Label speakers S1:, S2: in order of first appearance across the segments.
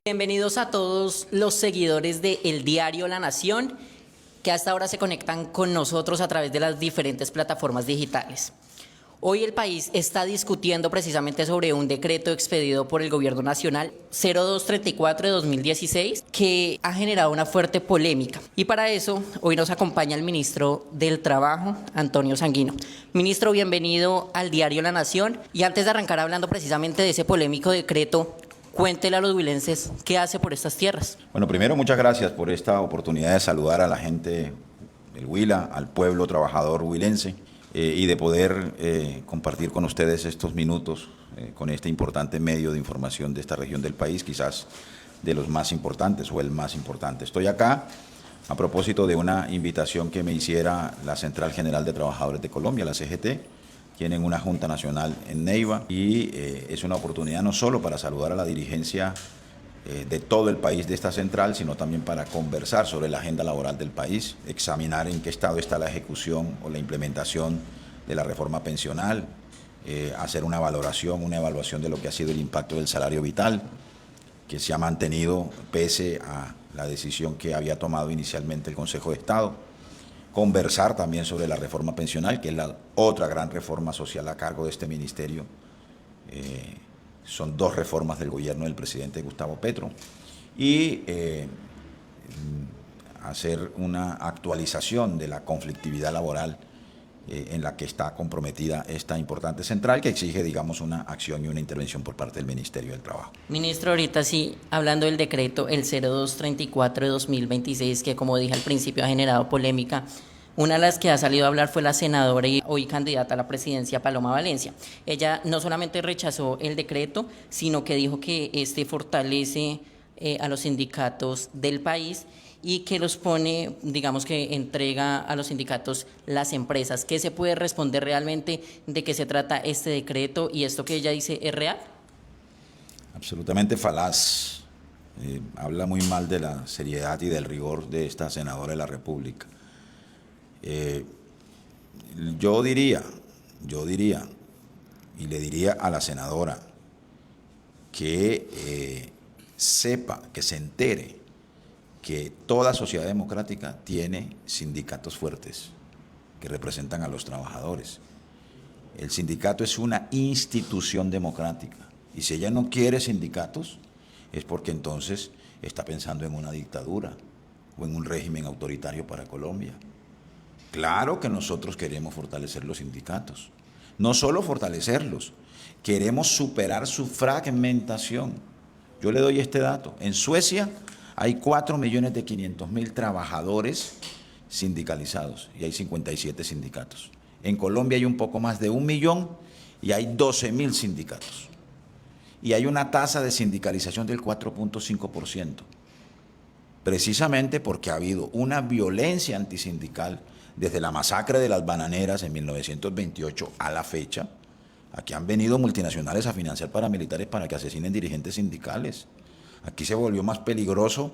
S1: Bienvenidos a todos los seguidores de El Diario La Nación, que hasta ahora se conectan con nosotros a través de las diferentes plataformas digitales. Hoy el país está discutiendo precisamente sobre un decreto expedido por el Gobierno Nacional 0234 de 2016 que ha generado una fuerte polémica. Y para eso hoy nos acompaña el ministro del Trabajo, Antonio Sanguino. Ministro, bienvenido al Diario La Nación. Y antes de arrancar hablando precisamente de ese polémico decreto, cuéntele a los huilenses qué hace por estas tierras.
S2: Bueno, primero muchas gracias por esta oportunidad de saludar a la gente del Huila, al pueblo trabajador huilense y de poder compartir con ustedes estos minutos con este importante medio de información de esta región del país, quizás de los más importantes o el más importante. Estoy acá a propósito de una invitación que me hiciera la Central General de Trabajadores de Colombia, la CGT. Tienen una Junta Nacional en Neiva y es una oportunidad no solo para saludar a la dirigencia de todo el país de esta central, sino también para conversar sobre la agenda laboral del país, examinar en qué estado está la ejecución o la implementación de la reforma pensional, hacer una valoración, una evaluación de lo que ha sido el impacto del salario vital, que se ha mantenido pese a la decisión que había tomado inicialmente el Consejo de Estado. Conversar también sobre la reforma pensional, que es la otra gran reforma social a cargo de este ministerio. Son dos reformas del gobierno del presidente Gustavo Petro. Y hacer una actualización de la conflictividad laboral en la que está comprometida esta importante central, que exige, digamos, una acción y una intervención por parte del Ministerio del Trabajo.
S1: Ministro, ahorita sí, hablando del decreto, el 0234 de 2026, que como dije al principio ha generado polémica. Una de las que ha salido a hablar fue la senadora y hoy candidata a la presidencia, Paloma Valencia. Ella no solamente rechazó el decreto, sino que dijo que este fortalece a los sindicatos del país y que los pone, digamos que entrega a los sindicatos las empresas. ¿Qué se puede responder realmente de qué se trata este decreto y esto que ella dice es real?
S2: Absolutamente falaz. Habla muy mal de la seriedad y del rigor de esta senadora de la República. Yo diría, y le diría a la senadora que sepa, que se entere que toda sociedad democrática tiene sindicatos fuertes que representan a los trabajadores. El sindicato es una institución democrática y si ella no quiere sindicatos es porque entonces está pensando en una dictadura o en un régimen autoritario para Colombia. Claro que nosotros queremos fortalecer los sindicatos, no solo fortalecerlos, queremos superar su fragmentación. Yo le doy este dato, en Suecia hay 4.500.000 trabajadores sindicalizados y hay 57 sindicatos. En Colombia hay un poco más de 1 millón y hay 12.000 sindicatos. Y hay una tasa de sindicalización del 4.5%, precisamente porque ha habido una violencia antisindical desde la masacre de las bananeras en 1928 a la fecha. Aquí han venido multinacionales a financiar paramilitares para que asesinen dirigentes sindicales. Aquí se volvió más peligroso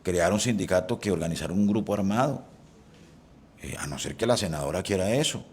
S2: crear un sindicato que organizar un grupo armado, a no ser que la senadora quiera eso.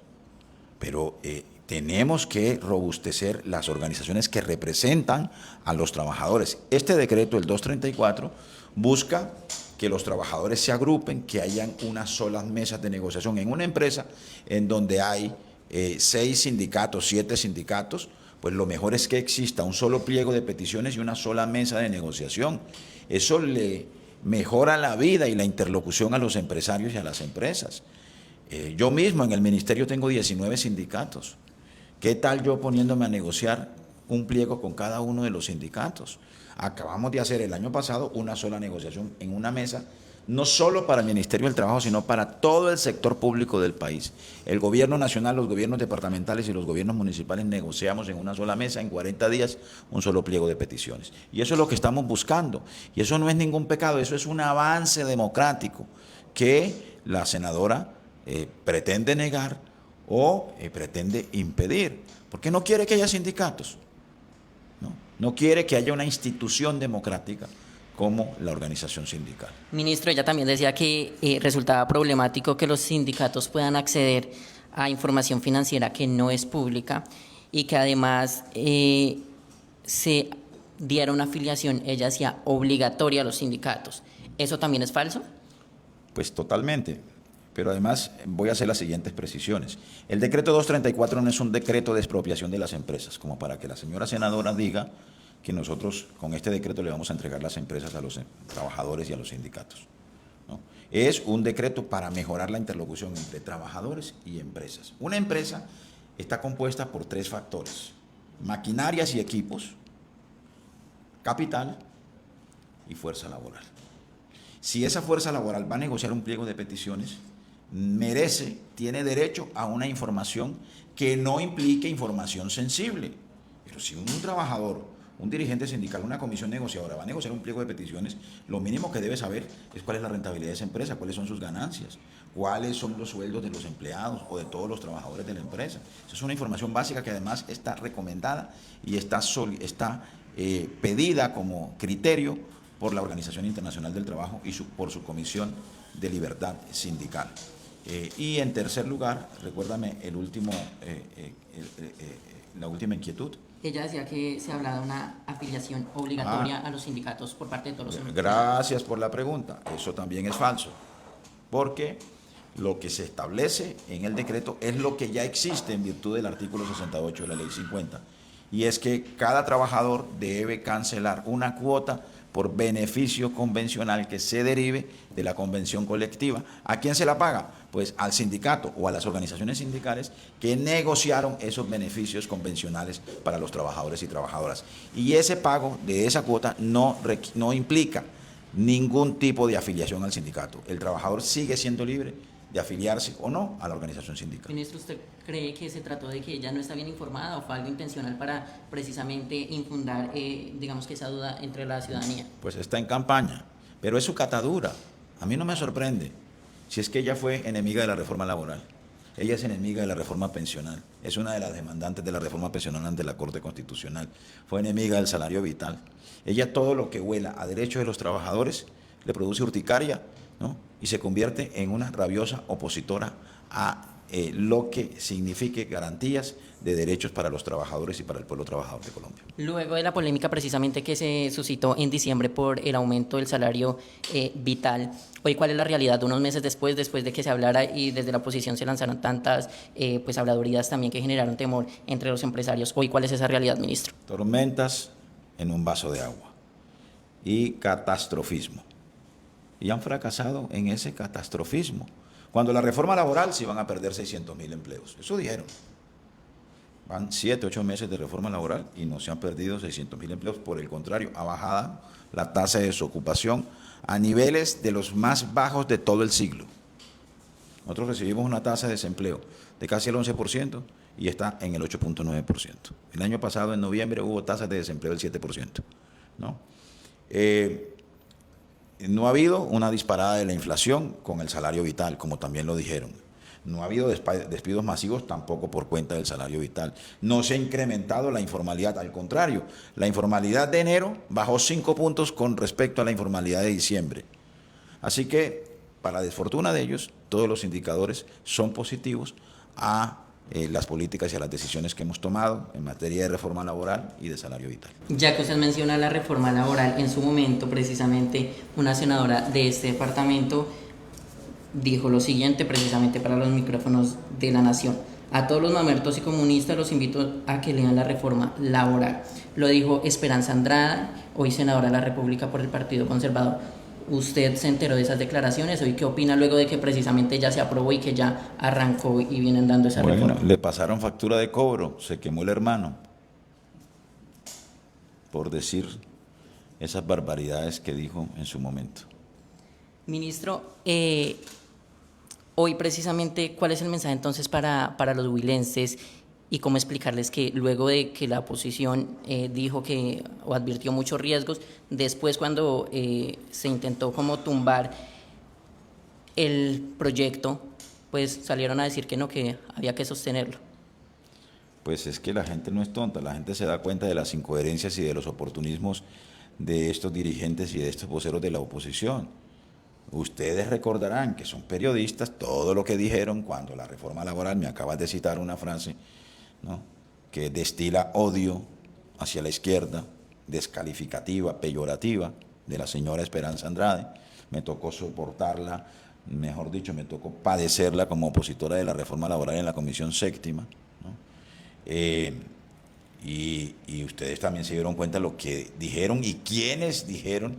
S2: Pero tenemos que robustecer las organizaciones que representan a los trabajadores. Este decreto, el 234, busca que los trabajadores se agrupen, que hayan unas solas mesas de negociación en una empresa en donde hay 6 sindicatos, 7 sindicatos, pues lo mejor es que exista un solo pliego de peticiones y una sola mesa de negociación. Eso le mejora la vida y la interlocución a los empresarios y a las empresas. Yo mismo en el ministerio tengo 19 sindicatos. ¿Qué tal yo poniéndome a negociar un pliego con cada uno de los sindicatos? Acabamos de hacer el año pasado una sola negociación en una mesa, no solo para el Ministerio del Trabajo, sino para todo el sector público del país. El gobierno nacional, los gobiernos departamentales y los gobiernos municipales negociamos en una sola mesa, en 40 días, un solo pliego de peticiones. Y eso es lo que estamos buscando. Y eso no es ningún pecado, eso es un avance democrático que la senadora pretende negar o pretende impedir, porque no quiere que haya sindicatos. No quiere que haya una institución democrática como la organización sindical.
S1: Ministro, ella también decía que resultaba problemático que los sindicatos puedan acceder a información financiera que no es pública y que además se diera una afiliación, ella decía, obligatoria a los sindicatos. ¿Eso también es falso?
S2: Pues totalmente. Pero además voy a hacer las siguientes precisiones. El decreto 234 no es un decreto de expropiación de las empresas, como para que la señora senadora diga que nosotros con este decreto le vamos a entregar las empresas a los trabajadores y a los sindicatos, ¿no? Es un decreto para mejorar la interlocución entre trabajadores y empresas. Una empresa está compuesta por 3 factores: maquinarias y equipos, capital y fuerza laboral. Si esa fuerza laboral va a negociar un pliego de peticiones, tiene derecho a una información que no implique información sensible. Pero si un trabajador, un dirigente sindical, una comisión negociadora va a negociar un pliego de peticiones, lo mínimo que debe saber es cuál es la rentabilidad de esa empresa, cuáles son sus ganancias, cuáles son los sueldos de los empleados o de todos los trabajadores de la empresa. Esa es una información básica que además está recomendada y está pedida como criterio por la Organización Internacional del Trabajo y por su Comisión de Libertad Sindical. Y en tercer lugar, recuérdame la última inquietud.
S1: Ella decía que se hablaba de una afiliación obligatoria a los sindicatos por parte de todos los empleados.
S2: Gracias por la pregunta. Eso también es falso, porque lo que se establece en el decreto es lo que ya existe en virtud del artículo 68 de la Ley 50, y es que cada trabajador debe cancelar una cuota por beneficio convencional que se derive de la convención colectiva. ¿A quién se la paga? Pues al sindicato o a las organizaciones sindicales que negociaron esos beneficios convencionales para los trabajadores y trabajadoras. Y ese pago de esa cuota no implica ningún tipo de afiliación al sindicato. El trabajador sigue siendo libre de afiliarse o no a la organización sindical.
S1: Ministro, ¿usted cree que se trató de que ella no está bien informada o fue algo intencional para precisamente infundar, digamos que esa duda entre la ciudadanía?
S2: Pues está en campaña, pero es su catadura. A mí no me sorprende si es que ella fue enemiga de la reforma laboral. Ella es enemiga de la reforma pensional. Es una de las demandantes de la reforma pensional ante la Corte Constitucional. Fue enemiga del salario vital. Ella todo lo que huela a derechos de los trabajadores le produce urticaria, ¿no? Y se convierte en una rabiosa opositora a lo que signifique garantías de derechos para los trabajadores y para el pueblo trabajador de Colombia.
S1: Luego de la polémica precisamente que se suscitó en diciembre por el aumento del salario vital, hoy ¿cuál es la realidad? Unos meses después de que se hablara y desde la oposición se lanzaron tantas pues habladurías también que generaron temor entre los empresarios. Hoy ¿cuál es esa realidad, ministro?
S2: Tormentas en un vaso de agua y catastrofismo. Y han fracasado en ese catastrofismo. Cuando la reforma laboral se iban a perder 600.000 empleos. Eso dijeron. Van 7, 8 meses de reforma laboral y no se han perdido 600.000 empleos. Por el contrario, ha bajado la tasa de desocupación a niveles de los más bajos de todo el siglo. Nosotros recibimos una tasa de desempleo de casi el 11% y está en el 8.9%. El año pasado, en noviembre, hubo tasas de desempleo del 7%, ¿no? No ha habido una disparada de la inflación con el salario vital, como también lo dijeron. No ha habido despidos masivos tampoco por cuenta del salario vital. No se ha incrementado la informalidad, al contrario. La informalidad de enero bajó 5 puntos con respecto a la informalidad de diciembre. Así que, para desfortuna de ellos, todos los indicadores son positivos a las políticas y a las decisiones que hemos tomado en materia de reforma laboral y de salario vital.
S1: Ya que usted menciona la reforma laboral, en su momento precisamente una senadora de este departamento dijo lo siguiente precisamente para los micrófonos de la Nación: a todos los mamertos y comunistas los invito a que lean la reforma laboral. Lo dijo Esperanza Andrade, hoy senadora de la República por el Partido Conservador. ¿Usted se enteró de esas declaraciones? ¿Hoy qué opina luego de que precisamente ya se aprobó y que ya arrancó y vienen dando esa reforma?
S2: Le pasaron factura de cobro, se quemó el hermano por decir esas barbaridades que dijo en su momento.
S1: Ministro, hoy precisamente, ¿cuál es el mensaje entonces para los huilenses y cómo explicarles que luego de que la oposición dijo que o advirtió muchos riesgos, después cuando se intentó como tumbar el proyecto, pues salieron a decir que no, que había que sostenerlo?
S2: Pues es que la gente no es tonta, la gente se da cuenta de las incoherencias y de los oportunismos de estos dirigentes y de estos voceros de la oposición. Ustedes recordarán que son periodistas, todo lo que dijeron cuando la reforma laboral, me acabas de citar una frase, ¿no?, que destila odio hacia la izquierda, descalificativa, peyorativa de la señora Esperanza Andrade. Me tocó soportarla, mejor dicho, me tocó padecerla como opositora de la reforma laboral en la Comisión Séptima, ¿no? Y ustedes también se dieron cuenta de lo que dijeron y quienes dijeron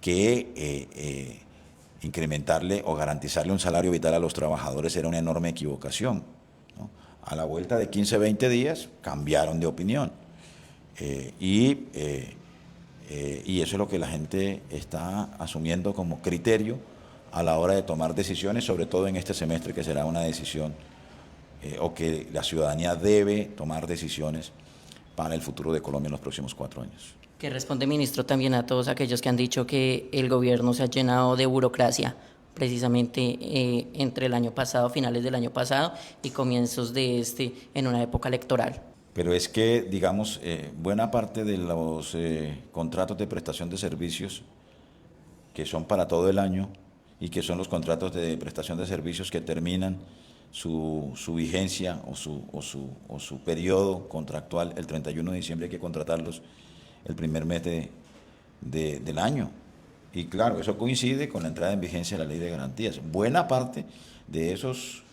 S2: que incrementarle o garantizarle un salario vital a los trabajadores era una enorme equivocación, ¿no? A la vuelta de 15, 20 días cambiaron de opinión. Y eso es lo que la gente está asumiendo como criterio a la hora de tomar decisiones, sobre todo en este semestre, que será una decisión o que la ciudadanía debe tomar decisiones para el futuro de Colombia en los próximos 4 años.
S1: ¿Qué responde, ministro, también a todos aquellos que han dicho que el gobierno se ha llenado de burocracia precisamente entre el año pasado, finales del año pasado y comienzos de en una época electoral?
S2: Pero es que, digamos, buena parte de los contratos de prestación de servicios que son para todo el año y que son los contratos de prestación de servicios que terminan su vigencia o su periodo contractual el 31 de diciembre, hay que contratarlos el primer mes del año. Y claro, eso coincide con la entrada en vigencia de la Ley de Garantías. Buena parte de esos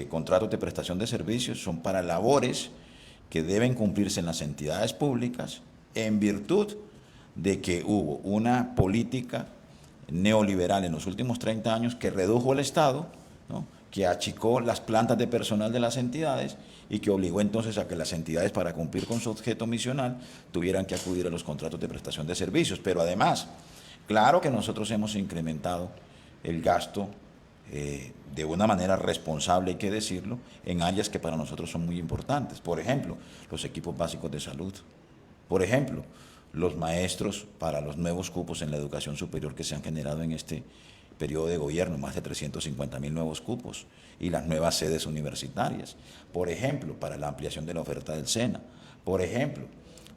S2: contratos de prestación de servicios son para labores que deben cumplirse en las entidades públicas en virtud de que hubo una política neoliberal en los últimos 30 años que redujo el Estado, ¿no?, que achicó las plantas de personal de las entidades y que obligó entonces a que las entidades, para cumplir con su objeto misional, tuvieran que acudir a los contratos de prestación de servicios. Pero además, claro que nosotros hemos incrementado el gasto de una manera responsable, hay que decirlo, en áreas que para nosotros son muy importantes. Por ejemplo, los equipos básicos de salud. Por ejemplo, los maestros para los nuevos cupos en la educación superior que se han generado en este periodo de gobierno, más de 350,000 nuevos cupos, y las nuevas sedes universitarias. Por ejemplo, para la ampliación de la oferta del SENA. Por ejemplo,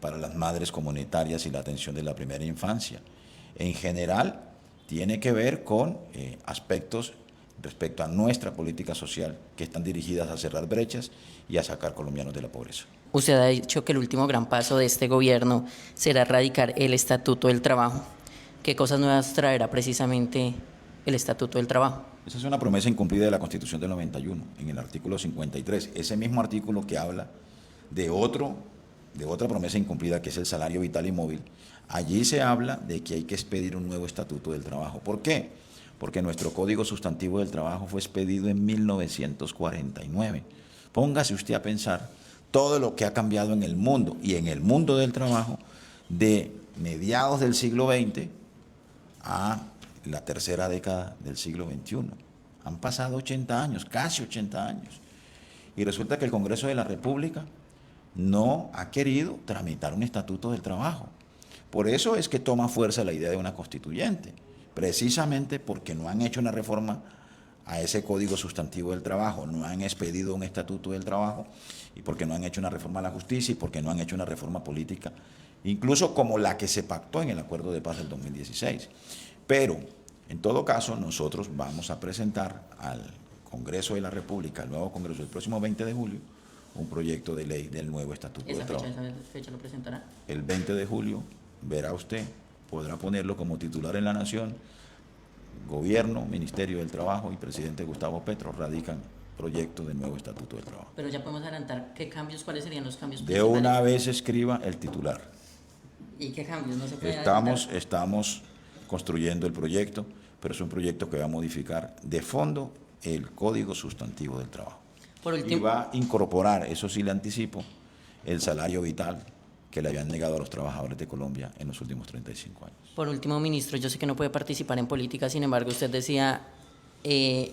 S2: para las madres comunitarias y la atención de la primera infancia. En general, tiene que ver con aspectos respecto a nuestra política social que están dirigidas a cerrar brechas y a sacar colombianos de la pobreza.
S1: Usted ha dicho que el último gran paso de este gobierno será erradicar el Estatuto del Trabajo. ¿Qué cosas nuevas traerá precisamente el Estatuto del Trabajo?
S2: Esa es una promesa incumplida de la Constitución del 91, en el artículo 53. Ese mismo artículo que habla de otra promesa incumplida, que es el salario vital y móvil. Allí se habla de que hay que expedir un nuevo Estatuto del Trabajo. ¿Por qué? Porque nuestro Código Sustantivo del Trabajo fue expedido en 1949. Póngase usted a pensar todo lo que ha cambiado en el mundo y en el mundo del trabajo de mediados del siglo XX a la tercera década del siglo XXI. Han pasado 80 años, casi 80 años. Y resulta que el Congreso de la República no ha querido tramitar un Estatuto del Trabajo. Por eso es que toma fuerza la idea de una constituyente, precisamente porque no han hecho una reforma a ese Código Sustantivo del Trabajo, no han expedido un Estatuto del Trabajo, y porque no han hecho una reforma a la justicia y porque no han hecho una reforma política, incluso como la que se pactó en el Acuerdo de Paz del 2016. Pero, en todo caso, nosotros vamos a presentar al Congreso de la República, al nuevo Congreso, el próximo 20 de julio, un proyecto de ley del nuevo Estatuto del Trabajo.
S1: ¿Esa fecha lo presentará?
S2: El 20 de julio, verá usted, podrá ponerlo como titular en La Nación. Gobierno, Ministerio del Trabajo y presidente Gustavo Petro radican proyecto del nuevo Estatuto del Trabajo.
S1: Pero ya podemos adelantar qué cambios, cuáles serían los cambios
S2: De
S1: principales.
S2: una vez escriba el titular.
S1: ¿Y qué cambios? No se puede
S2: Estamos construyendo el proyecto, pero es un proyecto que va a modificar de fondo el Código Sustantivo del Trabajo.
S1: Por último,
S2: Y va a incorporar, eso sí le anticipo, el salario vital que le habían negado a los trabajadores de Colombia en los últimos 35 años.
S1: Por último, ministro, yo sé que no puede participar en política, sin embargo, usted decía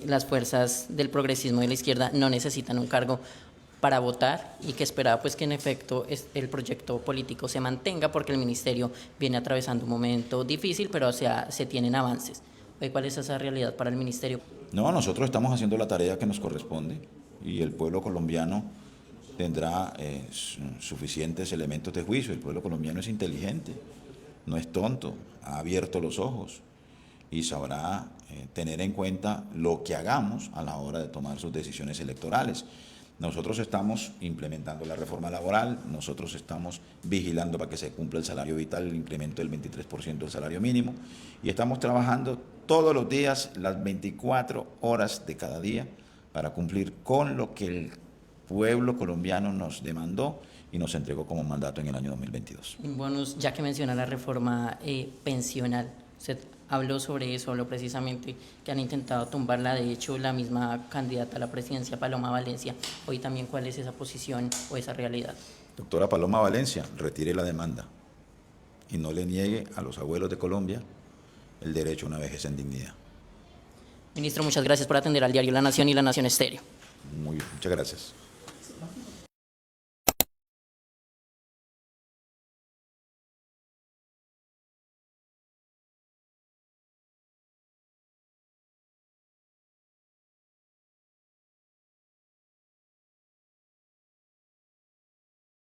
S1: las fuerzas del progresismo y de la izquierda no necesitan un cargo para votar y que esperaba pues que en efecto el proyecto político se mantenga porque el ministerio viene atravesando un momento difícil, pero se tienen avances. ¿Cuál es esa realidad para el ministerio?
S2: No, nosotros estamos haciendo la tarea que nos corresponde y el pueblo colombiano tendrá suficientes elementos de juicio. El pueblo colombiano es inteligente, no es tonto, ha abierto los ojos y sabrá tener en cuenta lo que hagamos a la hora de tomar sus decisiones electorales. Nosotros estamos implementando la reforma laboral, nosotros estamos vigilando para que se cumpla el salario vital, el incremento del 23% del salario mínimo, y estamos trabajando todos los días, las 24 horas de cada día, para cumplir con lo que el pueblo colombiano nos demandó y nos entregó como mandato en el año 2022.
S1: Bonus, ya que menciona la reforma pensional, usted habló sobre eso, habló precisamente que han intentado tumbarla, de hecho la misma candidata a la presidencia, Paloma Valencia. Hoy también, ¿cuál es esa posición o esa realidad?
S2: Doctora Paloma Valencia, retire la demanda y no le niegue a los abuelos de Colombia el derecho a una vejez en dignidad.
S1: Ministro, muchas gracias por atender al diario La Nación y La Nación Estéreo.
S2: Muchas gracias.